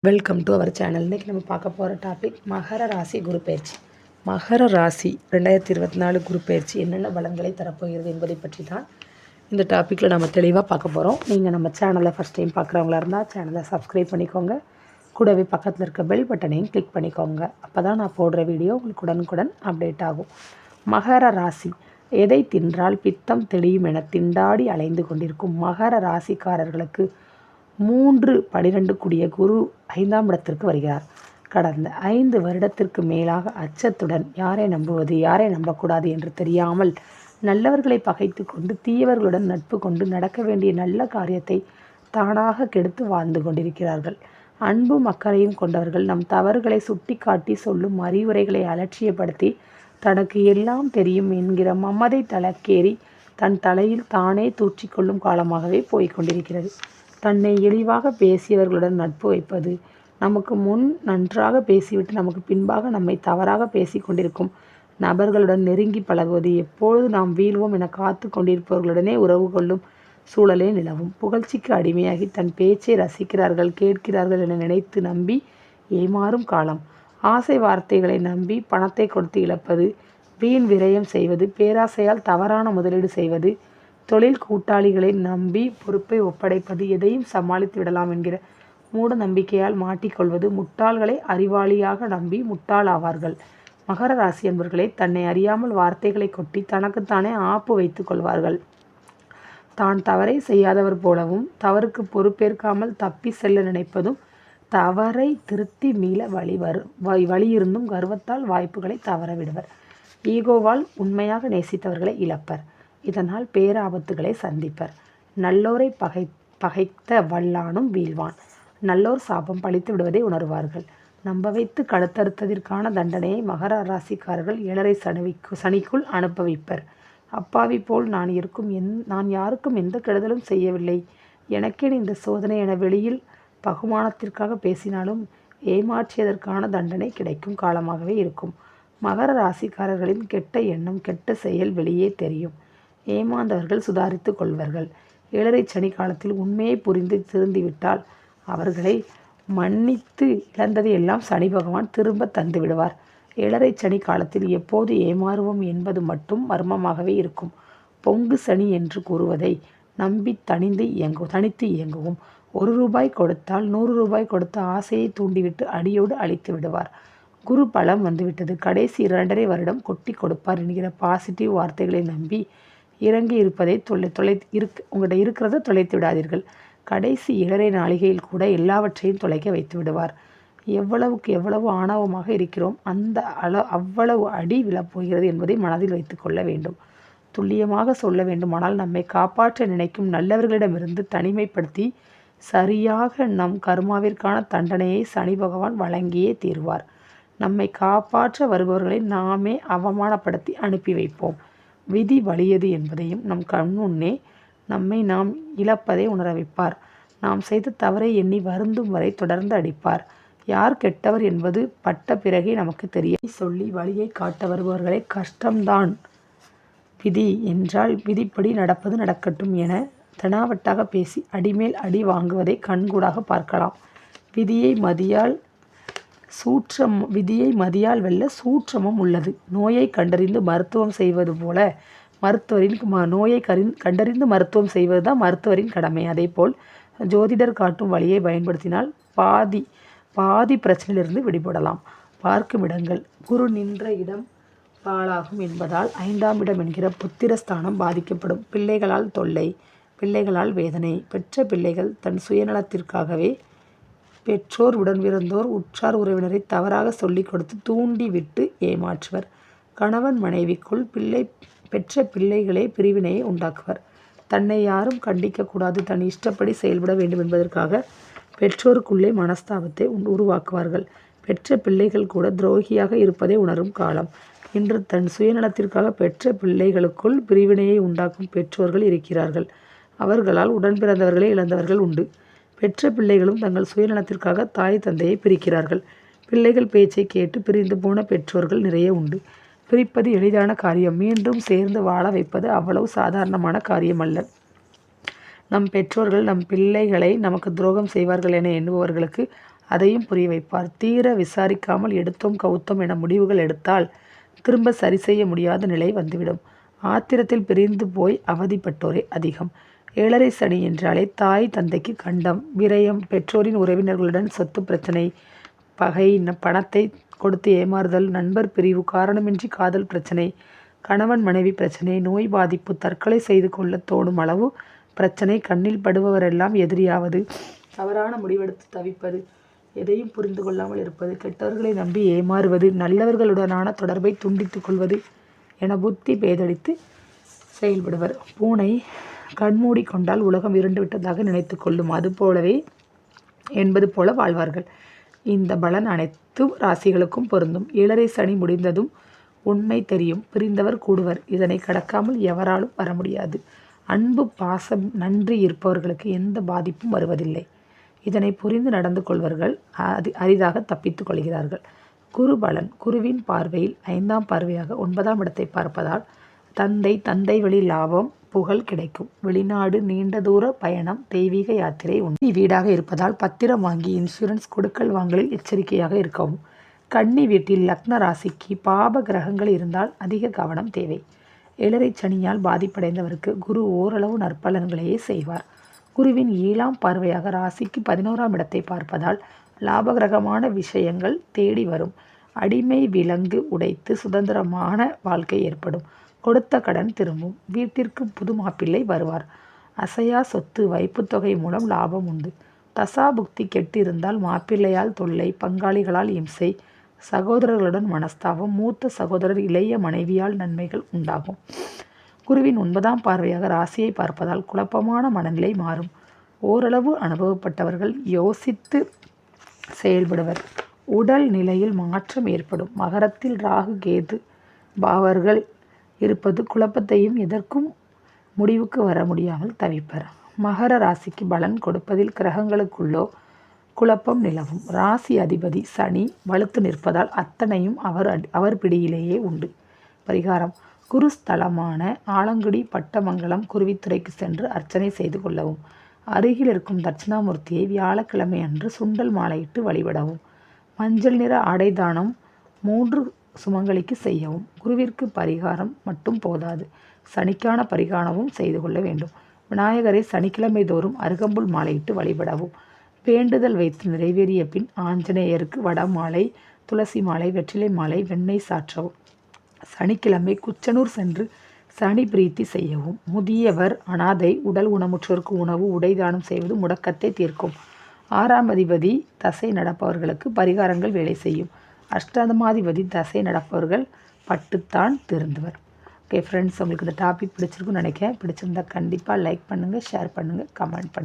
Welcome to our channel. இன்றைக்கி நம்ம பார்க்க போகிற டாபிக் மகர ராசி குரு பயிற்சி. மகர ராசி 2024 குரு பயிற்சி என்னென்ன பலன்களை தரப்போகிறது என்பதை பற்றி தான் இந்த டாப்பிக்கில் நம்ம தெளிவாக பார்க்க போகிறோம். நீங்கள் நம்ம சேனலை ஃபஸ்ட் டைம் பார்க்குறவங்களா இருந்தால் சேனலை சப்ஸ்கிரைப் பண்ணிக்கோங்க. கூடவே பக்கத்தில் இருக்க பெல் பட்டனையும் கிளிக் பண்ணிக்கோங்க. அப்போ தான் நான் போடுற வீடியோ உங்களுக்கு உடனுக்குடன் அப்டேட் ஆகும். மகர ராசி எதை தின்றால் பித்தம் தெளியும் என திண்டாடி அலைந்து கொண்டிருக்கும் மகர ராசிக்காரர்களுக்கு 3/12 கூடிய குரு 5ஆம் இடத்திற்கு வருகிறார். கடந்த 5 வருடத்திற்கு மேலாக அச்சத்துடன் யாரை நம்புவது யாரை நம்பக்கூடாது என்று தெரியாமல் நல்லவர்களை பகைத்து கொண்டு தீயவர்களுடன் நட்பு கொண்டு நடக்க வேண்டிய நல்ல காரியத்தை தானாக கெடுத்து வாழ்ந்து கொண்டிருக்கிறார்கள். அன்பும் அக்கறையும் கொண்டவர்கள் நம் தவறுகளை சுட்டி காட்டி சொல்லும் அறிவுரைகளை அலட்சியப்படுத்தி தனக்கு எல்லாம் தெரியும் என்கிற மமதை தலக்கேறி தன் தலையில் தானே தூற்றிக்கொள்ளும் காலமாகவே போய்கொண்டிருக்கிறது. தன்னை இழிவாக பேசியவர்களுடன் நட்பு வைப்பது, நமக்கு முன் நன்றாக பேசிவிட்டு நமக்கு பின்பாக நம்மை தவறாக பேசி கொண்டிருக்கும் நபர்களுடன் நெருங்கி பழகுவது, எப்பொழுது நாம் வீழ்வோம் என காத்து கொண்டிருப்பவர்களுடனே உறவு கொள்ளும் சூழலே நிலவும். புகழ்ச்சிக்கு அடிமையாகி தன் பேச்சை ரசிக்கிறார்கள் கேட்கிறார்கள் என நினைத்து நம்பி ஏமாறும் காலம். ஆசை வார்த்தைகளை நம்பி பணத்தை கொடுத்து இழப்பது, வீண் விரயம் செய்வது, பேராசையால் தவறான முதலீடு செய்வது, தொழில் கூட்டாளிகளை நம்பி பொறுப்பை ஒப்படைப்பது, எதையும் சமாளித்து விடலாம் என்கிற மூட நம்பிக்கையால் மாட்டிக்கொள்வது, முட்டாள்களை அறிவாளியாக நம்பி முட்டாள் ஆவார்கள். மகர ராசி என்பவர்களை தன்னை அறியாமல் வார்த்தைகளை கொட்டி தனக்குத்தானே ஆப்பு வைத்து கொள்வார்கள். தான் தவறை செய்யாதவர் போலவும் தவறுக்கு பொறுப்பேற்காமல் தப்பி செல்ல நினைப்பதும், தவறை திருத்தி மீள வழியிருந்தும் கர்வத்தால் வாய்ப்புகளை தவற விடுவர். ஈகோவால் உண்மையாக நேசித்தவர்களை இழப்பர். இதனால் பேராபத்துகளை சந்திப்பர். நல்லோரை பகைத்த வல்லானும் வீழ்வான். நல்லோர் சாபம் பழித்து விடுவதை உணர்வார்கள். நம்ப வைத்து கழுத்தறுத்ததற்கான தண்டனையை மகர ராசிக்காரர்கள் 7.5 சனிக்குள் அனுபவிப்பர். அப்பாவி போல் நான் யாருக்கும் எந்த கெடுதலும் செய்யவில்லை, எனக்கேன் இந்த சோதனை என வெளியில் பகுமானத்திற்காக பேசினாலும் ஏமாற்றியதற்கான தண்டனை கிடைக்கும் காலமாகவே இருக்கும். மகர ராசிக்காரர்களின் கெட்ட எண்ணம் கெட்ட செயல் வெளியே தெரியும். ஏமாந்தவர்கள் சுதாரித்து கொள்வார்கள். 7.5 சனி காலத்தில் உண்மையை புரிந்து திருந்திவிட்டால் அவர்களை மன்னித்து இழந்ததை எல்லாம் சனி பகவான் திரும்ப தந்து விடுவார். 7.5 சனி காலத்தில் எப்போது ஏமாறுவோம் என்பது மட்டும் மர்மமாகவே இருக்கும். பொங்கு சனி என்று கூறுவதை நம்பி தனித்து இயங்குவோம். 1 ரூபாய் கொடுத்தால் 100 ரூபாய் கொடுத்து ஆசையை தூண்டிவிட்டு அடியோடு அழித்து விடுவார். குரு பலம் வந்துவிட்டது, கடைசி 2.5 வருடம் கொட்டி கொடுப்பார் என்கிற பாசிட்டிவ் வார்த்தைகளை நம்பி இறங்கி இருப்பதை உங்கள்கிட்ட இருக்கிறத தொலைத்து விடாதீர்கள். கடைசி 7.5 நாளிகையில் கூட எல்லாவற்றையும் தொலைக்க வைத்து விடுவார். எவ்வளவுக்கு எவ்வளவு ஆணவமாக இருக்கிறோம் அவ்வளவு அடி விழப்போகிறது என்பதை மனதில் வைத்து கொள்ள வேண்டும். துல்லியமாக சொல்ல வேண்டுமானால் நம்மை காப்பாற்ற நினைக்கும் நல்லவர்களிடமிருந்து தனிமைப்படுத்தி சரியாக நம் கர்மாவிற்கான தண்டனையை சனி பகவான் வழங்கியே தீர்வார். நம்மை காப்பாற்ற வருபவர்களை நாமே அவமானப்படுத்தி அனுப்பி வைப்போம். விதி வலியது என்பதையும் நம் கண்முன்னே நாம் இழப்பதை உணர வைப்பார். நாம் செய்த தவறை எண்ணி வருந்தும் வரை தொடர்ந்து அடிப்பார். யார் கெட்டவர் என்பது பட்ட பிறகே நமக்கு தெரிய சொல்லி வழியை காட்ட வருபவர்களை கஷ்டம்தான் விதி என்றால் விதிப்படி நடப்பது நடக்கட்டும் என தெனாவட்டாக பேசி அடிமேல் அடி வாங்குவதை கண்கூடாக பார்க்கலாம். விதியை மதியால் வெல்ல சூட்சமும் உள்ளது. நோயை கண்டறிந்து மருத்துவம் செய்வது போல நோயை கண்டறிந்து மருத்துவம் செய்வது தான் மருத்துவரின் கடமை. அதேபோல் ஜோதிடர் காட்டும் வழியை பயன்படுத்தினால் பாதி பிரச்சனையிலிருந்து விடுபடலாம். பார்க்கும் இடங்கள் குரு நின்ற இடம் பாழாகும் என்பதால் 5ஆம் இடம் என்கிற புத்திரஸ்தானம் பாதிக்கப்படும். பிள்ளைகளால் தொல்லை, பிள்ளைகளால் வேதனை. பெற்ற பிள்ளைகள் தன் சுயநலத்திற்காகவே பெற்றோர் உடன்பிறந்தோர் உற்றார் உறவினரை தவறாக சொல்லிக் கொடுத்து தூண்டி விட்டு ஏமாற்றுவர். கணவன் மனைவிக்குள் பெற்ற பிள்ளைகளே பிரிவினையை உண்டாக்குவர். தன்னை யாரும் கண்டிக்கக்கூடாது, தன் இஷ்டப்படி செயல்பட வேண்டும் என்பதற்காக பெற்றோருக்குள்ளே மனஸ்தாபத்தை உருவாக்குவார்கள். பெற்ற பிள்ளைகள் கூட துரோகியாக இருப்பதை உணரும் காலம். இன்று தன் சுயநலத்திற்காக பெற்ற பிள்ளைகளுக்குள் பிரிவினையை உண்டாக்கும் பெற்றோர்கள் இருக்கிறார்கள். அவர்களால் உடன்பிறந்தவர்களை இழந்தவர்கள் உண்டு. பெற்ற பிள்ளைகளும் தங்கள் சுயநலத்திற்காக தாய் தந்தையை பிரிக்கிறார்கள். பிள்ளைகள் பேச்சை கேட்டு பிரிந்து போன பெற்றோர்கள் நிறைய உண்டு. பிரிப்பது எளிதான காரியம், மீண்டும் சேர்ந்து வாழ வைப்பது அவ்வளவு சாதாரணமான காரியம் அல்ல. நம் பெற்றோர்கள் நம் பிள்ளைகளை நமக்கு துரோகம் செய்வார்கள் என எண்ணுபவர்களுக்கு அதையும் புரிய வைப்பார். தீர விசாரிக்காமல் எடுத்தோம் கவுத்தோம் என முடிவுகள் எடுத்தால் திரும்ப சரி செய்ய முடியாத நிலை வந்துவிடும். ஆத்திரத்தில் பிரிந்து போய் அவதிப்பட்டோரே அதிகம். 7.5 சனி என்றாலே தாய் தந்தைக்கு கண்டம், விரயம், பெற்றோரின் உறவினர்களுடன் சொத்து பிரச்சனை, பகை, பணத்தை கொடுத்து ஏமாறுதல், நண்பர் பிரிவு, காரணமின்றி காதல் பிரச்சனை, கணவன் மனைவி பிரச்சனை, நோய் பாதிப்பு, தற்கொலை செய்து கொள்ள தோணும் அளவு பிரச்சனை, கண்ணில் படுபவரெல்லாம் எதிரியாவது, தவறான முடிவெடுத்து தவிப்பது, எதையும் புரிந்து கொள்ளாமல் இருப்பது, கெட்டவர்களை நம்பி ஏமாறுவது, நல்லவர்களுடனான தொடர்பை துண்டித்துக் கொள்வது என புத்தி பேதடித்து செயல்படுவர். பூனை கண்மூடி கொண்டால் உலகம் இருண்டுவிட்டதாக நினைத்து கொள்ளும், அதுபோலவே என்பது போல வாழ்வார்கள். இந்த பலன் அனைத்து ராசிகளுக்கும் பொருந்தும். 7.5 சனி முடிந்ததும் உண்மை தெரியும். பிரிந்தவர் கூடுவர். இதனை கடக்காமல் எவராலும் வர முடியாது. அன்பு, பாசம், நன்றி இருப்பவர்களுக்கு எந்த பாதிப்பும் வருவதில்லை. இதனை புரிந்து நடந்து கொள்வர்கள் அரிதாக தப்பித்துக் கொள்கிறார்கள். குரு பலன். குருவின் பார்வையில் 5ஆம் பார்வையாக 9ஆம் இடத்தை பார்ப்பதால் தந்தை வழி லாபம், புகழ் கிடைக்கும். வெளிநாடு, நீண்ட தூர பயணம், தெய்வீக யாத்திரை உண்டு. வீடாக இருப்பதால் பத்திரம் வாங்கி இன்சூரன்ஸ், கொடுக்கல் வாங்கலில் எச்சரிக்கையாக இருக்கவும். கன்னி வீட்டில் லக்ன ராசிக்கு பாப கிரகங்கள் இருந்தால் அதிக கவனம் தேவை. 7.5 சனியால் பாதிப்படைந்தவருக்கு குரு ஓரளவு நற்பலன்களையே செய்வார். குருவின் 7ஆம் பார்வையாக ராசிக்கு 11ஆம் இடத்தை பார்ப்பதால் லாபகிரகமான விஷயங்கள் தேடி வரும். அடிமை விலங்கு உடைத்து சுதந்திரமான வாழ்க்கை ஏற்படும். கொடுத்த கடன் திரும்பும். வீட்டிற்கு புது மாப்பிள்ளை வருவார். அசையா சொத்து, வைப்புத்தொகை மூலம் லாபம் உண்டு. தசாபுக்தி கெட்டு இருந்தால் மாப்பிள்ளையால் தொல்லை, பங்காளிகளால் இம்சை, சகோதரர்களுடன் மனஸ்தாபம், மூத்த சகோதரர் இளைய மனைவியால் நன்மைகள் உண்டாகும். குருவின் 9ஆம் பார்வையாக ராசியை பார்ப்பதால் குழப்பமான மனநிலை மாறும். ஓரளவு அனுபவப்பட்டவர்கள் யோசித்து செயல்படுவர். உடல் நிலையில் மாற்றம் ஏற்படும். மகரத்தில் ராகு கேது பாவர்கள் இருப்பது குழப்பத்தையும் எதற்கும் முடிவுக்கு வர முடியாமல் தவிப்பர். மகர ராசிக்கு பலன் கொடுப்பதில் கிரகங்களுக்குள்ளோ குழப்பம் நிலவும். ராசி அதிபதி சனி வலுத்து நிற்பதால் அத்தனையும் அவர் பிடியிலேயே உண்டு. பரிகாரம். குருஸ்தலமான ஆலங்குடி, பட்டமங்கலம், குருவித்துறைக்கு சென்று அர்ச்சனை செய்து கொள்ளவும். அருகில் இருக்கும் தட்சிணாமூர்த்தியை வியாழக்கிழமை அன்று சுண்டல் மாலையிட்டு வழிபடவும். மஞ்சள் நிற ஆடை தானம் 3 சுமங்கலிக்கு செய்யவும். குருவிற்கு பரிகாரம் மட்டும் போதாது, சனிக்கான பரிகாரமும் செய்து கொள்ள வேண்டும். விநாயகரை சனிக்கிழமை தோறும் அருகம்புல் மாலையிட்டு வழிபடவும். வேண்டுதல் வைத்து நிறைவேறிய பின் ஆஞ்சநேயருக்கு வடமாலை, துளசி மாலை, வெற்றிலை மாலை, வெண்ணெய் சாற்றவும். சனிக்கிழமை குச்சனூர் சென்று சனி பிரீத்தி செய்யவும். முதியவர், அனாதை, உடல் ஊனமுற்றோருக்கு உணவு, உடை தானம் செய்வது முடக்கத்தை தீர்க்கும். 6ஆம் அதிபதி தசை நடப்பவர்களுக்கு பரிகாரங்கள் வேலை செய்யும். அஷ்டமாதிபதி தசை நடப்பவர்கள் பட்டுத்தான் திருந்துவர். ஓகே ஃப்ரெண்ட்ஸ், உங்களுக்கு இந்த டாபிக் பிடிச்சிருக்குன்னு நினைக்கிறேன். பிடிச்சிருந்தா கண்டிப்பாக லைக் பண்ணுங்கள், ஷேர் பண்ணுங்கள், கமெண்ட் பண்ணுங்கள்.